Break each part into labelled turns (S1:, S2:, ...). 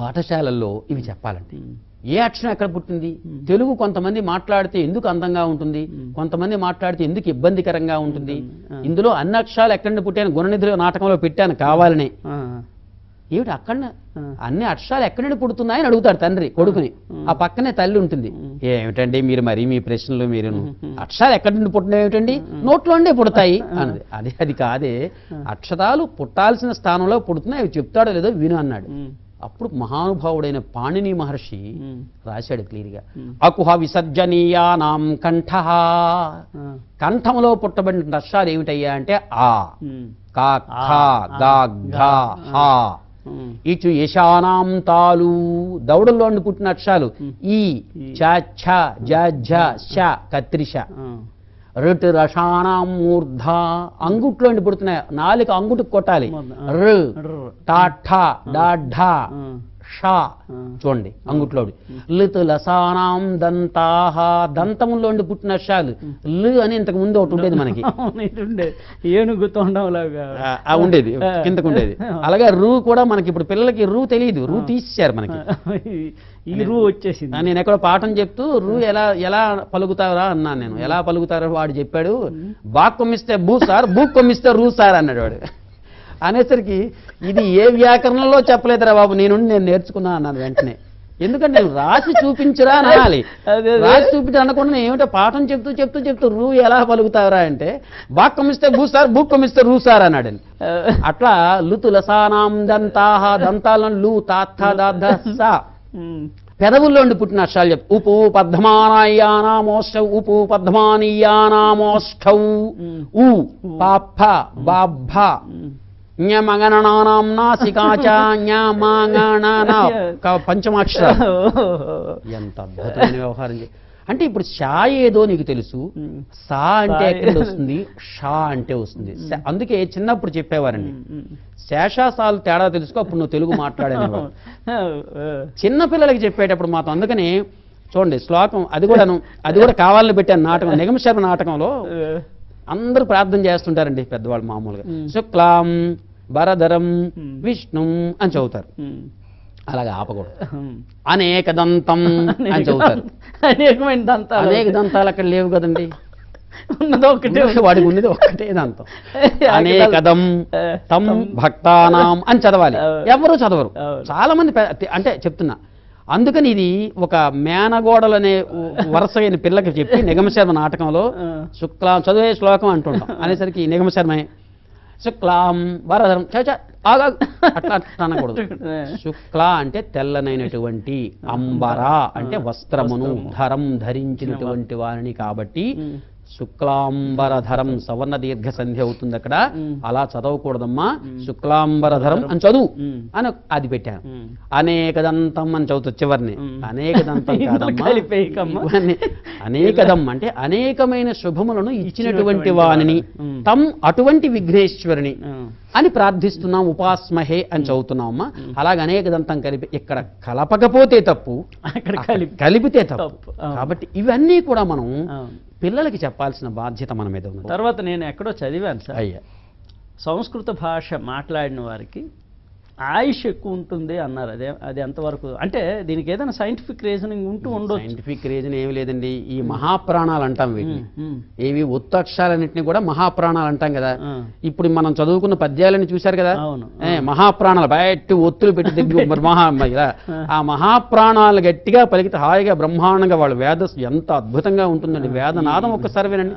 S1: పాఠశాలల్లో ఇవి చెప్పాలండి. ఏ అక్షరం ఎక్కడ పుట్టింది? తెలుగు కొంతమంది మాట్లాడితే ఎందుకు అందంగా ఉంటుంది, కొంతమంది మాట్లాడితే ఎందుకు ఇబ్బందికరంగా ఉంటుంది, ఇందులో అన్ని అక్షరాలు ఎక్కడి నుండి పుట్టాను గుణనిధిలో నాటకంలో పెట్టాను కావాలని. ఏమిటి అక్కడ అన్ని అక్షరాలు ఎక్కడి నుండి పుడుతున్నాయని అడుగుతాడు తండ్రి కొడుకుని. ఆ పక్కనే తల్లి ఉంటుంది. ఏమిటండి మీరు మరి మీ ప్రశ్నలు మీరు అక్షరాలు ఎక్కడి నుండి పుట్టినాయి ఏమిటండి, నోట్లోనే పుడతాయి అన్నది. అది కాదే, అక్షరాలు పుట్టాల్సిన స్థానంలో పుడుతున్నాయి, అవి చెప్తాడో లేదో విను అన్నాడు. అప్పుడు మహానుభావుడైన పాణిని మహర్షి రాశాడు క్లియర్గా, అకుహ విసర్జనీయానాం కంఠ. కంఠంలో పుట్టబడిన అక్షరాలు ఏమిటయ్యా అంటే ఆ, కా, ఖ, గా, ఘ, హ. ఇటు యశానాం తాలు, దౌడల్లో పుట్టిన అక్షరాలు ఈ, చ, ఛ, జ, ఝ, శ, కత్రిష. రుట్ రషానాం మూర్ధ, అంగుట్లో పుడుతున్నాయి, నాలుక అంగుటికి కొట్టాలి. రు, టా, ఠ, డా, ఢ, షా. చూడండి అంగుట్లో. లిత్ లసానాం దంతాహ, దంతములో పుట్టిన అక్షరాలు. లు అని ఇంతకు ముందు ఒకటి ఉండేది మనకి,
S2: ఏనుగు తొండంలాగా
S1: ఉండేది, కిందకు ఉండేది. అలాగే రూ కూడా మనకి ఇప్పుడు పిల్లలకి రూ తెలియదు, రూ తీసేశారు మనకి.
S2: ఈ రూ వచ్చేసింది.
S1: నేను ఎక్కడో పాఠం చెప్తూ రూ ఎలా పలుకుతారా అన్నాను నేను. ఎలా పలుకుతారో వాడు చెప్పాడు, బాగ్ కొమ్మిస్తే బూ సార్, బూ కొమ్మిస్తే రూ సార్ అన్నాడు వాడు. అనేసరికి ఇది ఏ వ్యాకరణంలో చెప్పలేదురా బాబు, నేను నేర్చుకున్నా అన్నాను వెంటనే. ఎందుకంటే నేను రాసి చూపించరా అనాలి, రాసి చూపించి అనకుండా ఏమిటో పాఠం చెప్తూ రూ ఎలా పలుకుతారా అంటే బాగ్ కొమ్మిస్తే బూ సార్, బూ కొమ్మిస్తే రూ సార్ అన్నాడు. అట్లా లుతు లసానాం దంతాహ, దంతాలను లు, తాత్థ, దాద్ధ, స. పెదవుల్లో పుట్టిన అక్షరాలు చెప్పు. ఉపు పద్మానయ్యానామోష్టౌ, ఉపు పద్మానీయానామోష్టౌ. ఉ, పాఫ, బాభ. జ్ఞమగణనానాం నాసికాచ, జ్ఞమగణన, పంచమాక్షరాలు. ఎంత అద్భుతమైన వ్యవహారం. అంటే ఇప్పుడు షా ఏదో నీకు తెలుసు, సా అంటే ఎక్కడ వస్తుంది, షా అంటే వస్తుంది. అందుకే చిన్నప్పుడు చెప్పేవారండి, శేషాసాలు తేడా తెలుసుకో అప్పుడు నువ్వు తెలుగు మాట్లాడేవారు చిన్నపిల్లలకి చెప్పేటప్పుడు మాత్రం. అందుకని చూడండి శ్లోకం, అది కూడా కావాలని పెట్టాను నాటకం, నిగమశర్మ నాటకంలో. అందరూ ప్రార్థన చేస్తుంటారండి పెద్దవాళ్ళు మామూలుగా. శుక్లాం వరదరం విష్ణుం అని చదువుతారు, అలాగే ఆపకూడదు. అనేక దంతం అని చదువుతారు. అనేక దంతాలు అక్కడ లేవు కదండి, వాడికి ఉన్నది ఒక్కటే దంతం. అనేకదం తం భక్తానాం అని చదవాలి, ఎవరు చదవరు చాలా మంది. అంటే చెప్తున్నా, అందుకని ఇది ఒక మేనగోడలనే వరుస అయిన పిల్లకి చెప్పి నిగమశర్మ నాటకంలో శుక్లాం చదివే శ్లోకం అంటుంటాం అనేసరికి నిగమశర్మే శుక్లాం వరదరం అట్లా అనకూడదు. శుక్ల అంటే తెల్లనైనటువంటి, అంబరా అంటే వస్త్రమును, ధరం ధరించినటువంటి వారిని కాబట్టి శుక్లాంబరధరం సవర్ణ దీర్ఘ సంధి అవుతుంది అక్కడ. అలా చదవకూడదమ్మా, శుక్లాంబరధరం అని చదువు అని అది పెట్టాను. అనేకదంతం అని చదువుతుంది చివరిని. అనేకదంతం కాదమ్మా, అనేకదం అంటే అనేకమైన శుభములను ఇచ్చినటువంటి వాణిని, తం అటువంటి విఘ్నేశ్వరుని అని ప్రార్థిస్తున్నాం, ఉపాస్మహే అని చదువుతున్నామమ్మా. అలాగే అనేకదంతం కలిపి ఇక్కడ కలపకపోతే తప్పు, కలిపితే తప్పు. కాబట్టి ఇవన్నీ కూడా మనం పిల్లలకి చెప్పాల్సిన బాధ్యత మన మీద ఉంది.
S2: తర్వాత నేను ఎక్కడో చదివాను సార్, అయ్యా సంస్కృత భాష మాట్లాడిన వారికి ఆయుష్ ఎక్కువ ఉంటుంది అన్నారు. అది ఎంతవరకు అంటే దీనికి ఏదైనా సైంటిఫిక్ రీజనింగ్ ఉండదు?
S1: సైంటిఫిక్ రీజన్ ఏమి లేదండి. ఈ మహాప్రాణాలు అంటాం వీటిని, ఏవి ఒత్తక్షరాలన్నింటినీ కూడా మహాప్రాణాలు అంటాం కదా. ఇప్పుడు మనం చదువుకున్న పద్యాలని చూశారు కదా, మహాప్రాణాలు బయట ఒత్తులు పెట్టి ఆ మహాప్రాణాలు గట్టిగా పలికితే హాయిగా బ్రహ్మాండంగా వాళ్ళు వేద ఎంత అద్భుతంగా ఉంటుందండి. వేదనాదం ఒక్కసారి వినండి,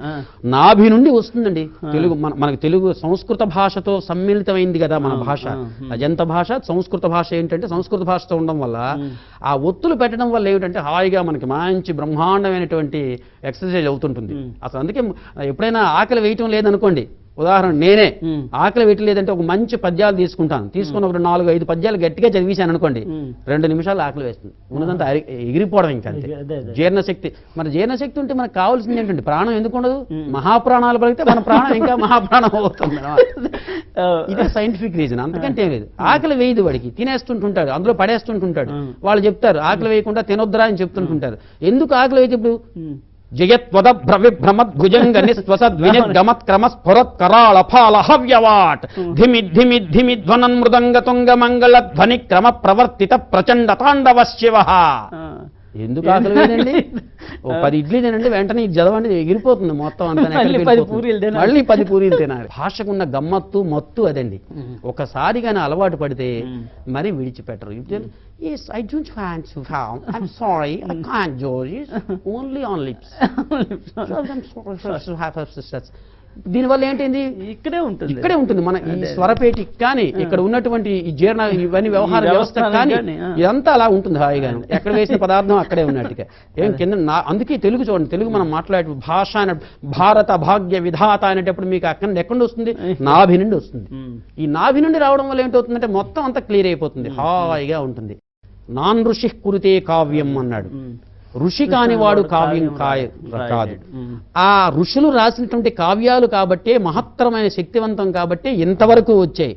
S1: నాభి నుండి వస్తుందండి. తెలుగు మనకు తెలుగు సంస్కృత భాషతో సమ్మిళితమైంది కదా మన భాష. అజంత భాష సంస్కృత భాష ఏంటంటే సంస్కృత భాషతో ఉండడం వల్ల ఆ ఒత్తులు పెట్టడం వల్ల ఏమిటంటే హాయిగా మనకి మంచి బ్రహ్మాండమైనటువంటి ఎక్సర్సైజ్ అవుతుంటుంది. అసలు అందుకే ఎప్పుడైనా ఆకలి వేయటం లేదనుకోండి, ఉదాహరణ నేనే ఆకలి వేయట్లేదంటే ఒక మంచి పద్యాలు తీసుకుని ఒక 4-5 పద్యాలు గట్టిగా చదివేశాను అనుకోండి, 2 నిమిషాలు ఆకలి వేస్తుంది, ఉన్నదంతా ఎగిరిపోవడం. ఇంకా అంతే జీర్ణశక్తి. మన జీర్ణశక్తి ఉంటే మనకు కావాల్సింది ఏంటంటే ప్రాణం ఎందుకు ఉండదు? మహాప్రాణాలు పలికితే మన ప్రాణం ఇంకా మహాప్రాణం అవుతుంది. ఇదే సైంటిఫిక్ రీజన్, అంతకంటే లేదు. ఆకలి వేయదు వాడికి, తినేస్తుంటుంటాడు, అందులో పడేస్తుంటుంటాడు. వాళ్ళు చెప్తారు ఆకలి వేయకుండా తినొద్దురా అని చెప్తుంటుంటారు. ఎందుకు ఆకలి వేయదు? ఇప్పుడు జయత్వదభ్ర విభ్రమద్భుజంగ నిస్వసద్వినిర్గమత్క్రమ స్ఫురత్కరాళ ఫాల హవ్యవాట్ ధిమి ధ్వనన్ మృదంగ తుంగ మంగళ ధ్వని క్రమ ప్రవర్తిత ప్రచండ తాండవ శివ. ఎందుకు ఆకలి లేదండి? ఓ 10 ఇడ్లీ తినండి, వెంటనే ఇది చదవండి, ఎగిరిపోతుంది మొత్తం అంతా.
S2: మళ్ళీ 10 పూరీలు తినాలి.
S1: మళ్ళీ 10 పూరీలు తినాలి. భాషకున్న గమ్మత్తు మత్తు అదండి. ఒకసారి కానీ అలవాటు పడితే మరి విడిచిపెట్టరు. Yes, I don't want to found. I'm sorry, I can't do this. Only on lips. I'm sorry to have such. దీనివల్ల ఏంటంది? ఇక్కడే ఉంటుంది మన ఈ స్వరపేటికి కానీ ఇక్కడ ఉన్నటువంటి ఈ జీర్ణ ఇవన్నీ వ్యవహార వ్యవస్థ కానీ ఇదంతా అలా ఉంటుంది హాయిగాను. ఎక్కడ వేసిన పదార్థం అక్కడే ఉన్నట్టుగా ఏం కింద. అందుకే తెలుగు చూడండి, తెలుగు మనం మాట్లాడే భాష భారత భాగ్య విధాత అనేటప్పుడు మీకు అక్కడ ఎక్కడ వస్తుంది? నాభి నుండి వస్తుంది. ఈ నాభి నుండి రావడం వల్ల ఏంటవుతుందంటే మొత్తం అంతా క్లియర్ అయిపోతుంది, హాయిగా ఉంటుంది. నాన్ ఋషి కురితే కావ్యం అన్నాడు. ఋషి కానివాడు కావ్యం కాదు. ఆ ఋషులు రాసినటువంటి కావ్యాలు కాబట్టే మహత్తరమైన శక్తివంతం కాబట్టే ఇంతవరకు వచ్చాయి.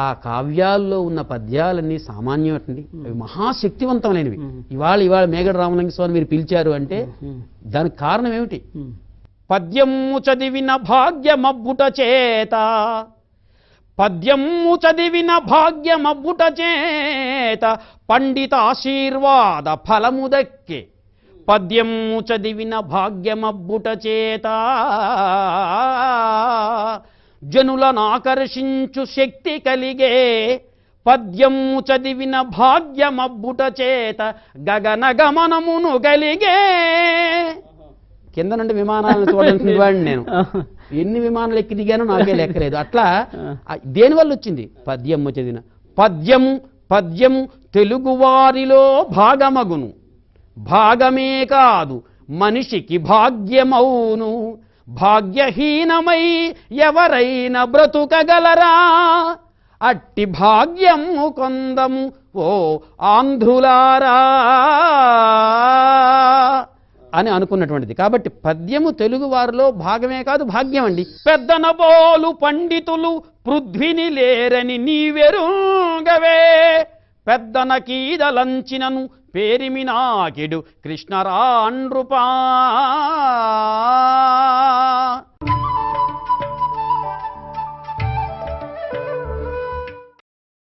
S1: ఆ కావ్యాల్లో ఉన్న పద్యాలన్నీ సామాన్యమైనవి, అవి మహాశక్తివంతమైనవి. ఇవాళ మేగడ రామలింగ స్వామి మీరు పిలిచారు అంటే దానికి కారణం ఏమిటి? పద్యము చదివిన భాగ్యమబ్బుట చేత, పద్యము చదివిన భాగ్యమబ్బుట చేత పండితాశీర్వాద ఫలము దక్కే. పద్యము చదివిన భాగ్యమబ్బుట చేత జనులను ఆకర్షించు శక్తి కలిగే. పద్యము చదివిన భాగ్యమబ్బుట చేత గగన గమనమును కలిగే. కింద నుండి విమానాలను చూడండి వాడిని నేను. ఎన్ని విమానాలు ఎక్కి దిగానో నాకే లెక్కలేదు. అట్లా దేనివల్ల వచ్చింది? పద్యము చదివిన. పద్యము తెలుగువారిలో భాగమగును, భాగమే కాదు మనిషికి భాగ్యమౌను. భాగ్యహీనమై ఎవరైనా బ్రతుకగలరా? అట్టి భాగ్యము కొందము ఓ ఆంధ్రులారా అని అనుకున్నటువంటిది. కాబట్టి పద్యము తెలుగు వారిలో భాగమే కాదు, భాగ్యం అండి. పెద్దనబోలు పండితులు పృథ్విని లేరని నీవెరుంగవే. పెద్దన కీదలంచినను పేరిమినాకిడు కృష్ణరాండ్రుపా.